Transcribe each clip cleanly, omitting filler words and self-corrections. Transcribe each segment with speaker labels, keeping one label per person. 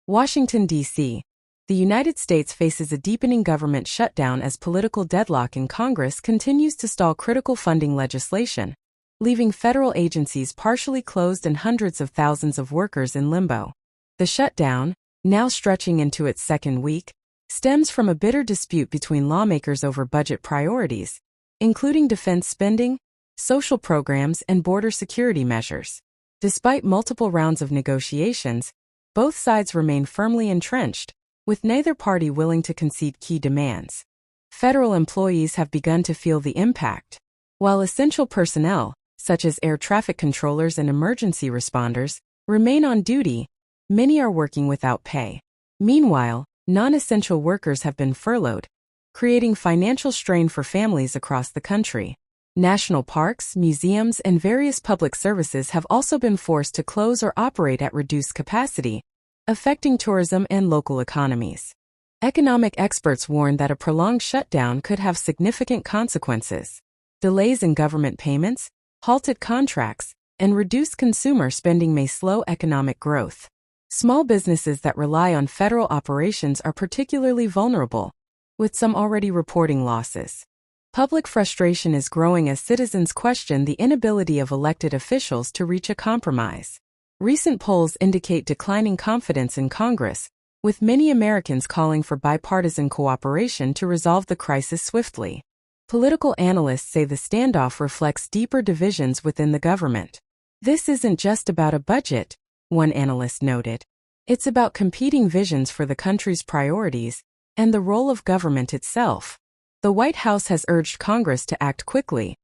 Speaker 1: Washington, D.C. The United States faces a deepening government shutdown as political deadlock in Congress continues to stall critical funding legislation, leaving federal agencies partially closed and hundreds of thousands of workers in limbo. The shutdown, now stretching into its second week, stems from a bitter dispute between lawmakers over budget priorities, including defense spending, social programs, and border security measures. Despite multiple rounds of negotiations, both sides remain firmly entrenched, with neither party willing to concede key demands. Federal employees have begun to feel the impact, while essential personnel, such as air traffic controllers and emergency responders, remain on duty. Many are working without pay. Meanwhile, non-essential workers have been furloughed, creating financial strain for families across the country. National parks, museums, and various public services have also been forced to close or operate at reduced capacity, affecting tourism and local economies. Economic experts warn that a prolonged shutdown could have significant consequences. Delays in government payments, halted contracts, and reduced consumer spending may slow economic growth. Small businesses that rely on federal operations are particularly vulnerable, with some already reporting losses. Public frustration is growing as citizens question the inability of elected officials to reach a compromise. Recent polls indicate declining confidence in Congress, with many Americans calling for bipartisan cooperation to resolve the crisis swiftly. Political analysts say the standoff reflects deeper divisions within the government. This isn't just about a budget, one analyst noted. It's about competing visions for the country's priorities and the role of government itself. The White House has urged Congress to act quickly,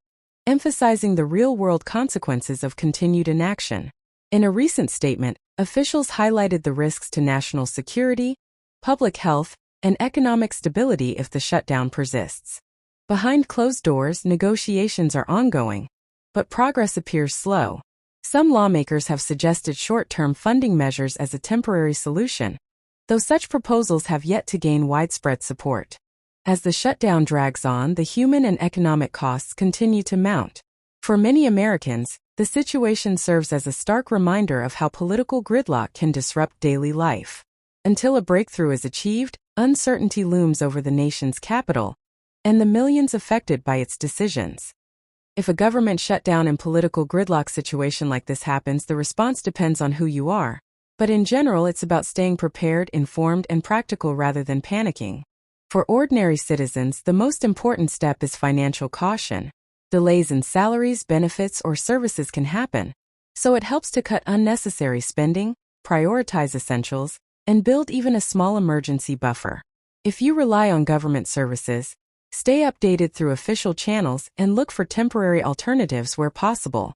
Speaker 1: emphasizing the real-world consequences of continued inaction. In a recent statement, officials highlighted the risks to national security, public health, and economic stability if the shutdown persists. Behind closed doors, negotiations are ongoing, but progress appears slow. Some lawmakers have suggested short-term funding measures as a temporary solution, though such proposals have yet to gain widespread support. As the shutdown drags on, the human and economic costs continue to mount. For many Americans, the situation serves as a stark reminder of how political gridlock can disrupt daily life. Until a breakthrough is achieved, uncertainty looms over the nation's capital and the millions affected by its decisions. If a government shutdown and political gridlock situation like this happens, the response depends on who you are. But in general, it's about staying prepared, informed, and practical rather than panicking. For ordinary citizens, the most important step is financial caution. Delays in salaries, benefits, or services can happen, so it helps to cut unnecessary spending, prioritize essentials, and build even a small emergency buffer. If you rely on government services, stay updated through official channels and look for temporary alternatives where possible.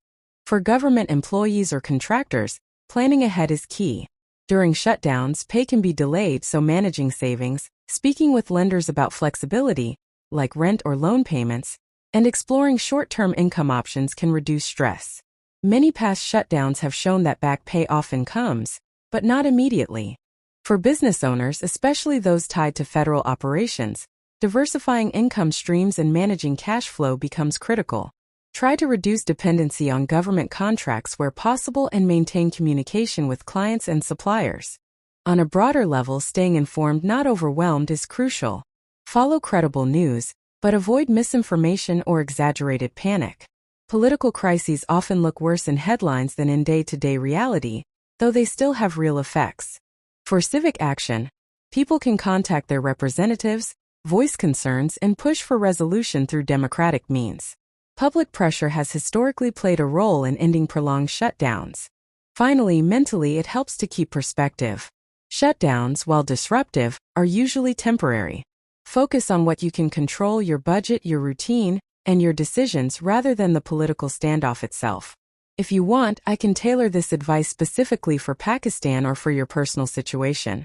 Speaker 1: For government employees or contractors, planning ahead is key. During shutdowns, pay can be delayed, so managing savings, speaking with lenders about flexibility, like rent or loan payments, and exploring short-term income options can reduce stress. Many past shutdowns have shown that back pay often comes, but not immediately. For business owners, especially those tied to federal operations, diversifying income streams and managing cash flow becomes critical. Try to reduce dependency on government contracts where possible and maintain communication with clients and suppliers. On a broader level, staying informed, not overwhelmed, is crucial. Follow credible news, but avoid misinformation or exaggerated panic. Political crises often look worse in headlines than in day-to-day reality, though they still have real effects. For civic action, people can contact their representatives, voice concerns, and push for resolution through democratic means. Public pressure has historically played a role in ending prolonged shutdowns. Finally, mentally, it helps to keep perspective. Shutdowns, while disruptive, are usually temporary. Focus on what you can control: your budget, your routine, and your decisions rather than the political standoff itself. If you want, I can tailor this advice specifically for Pakistan or for your personal situation.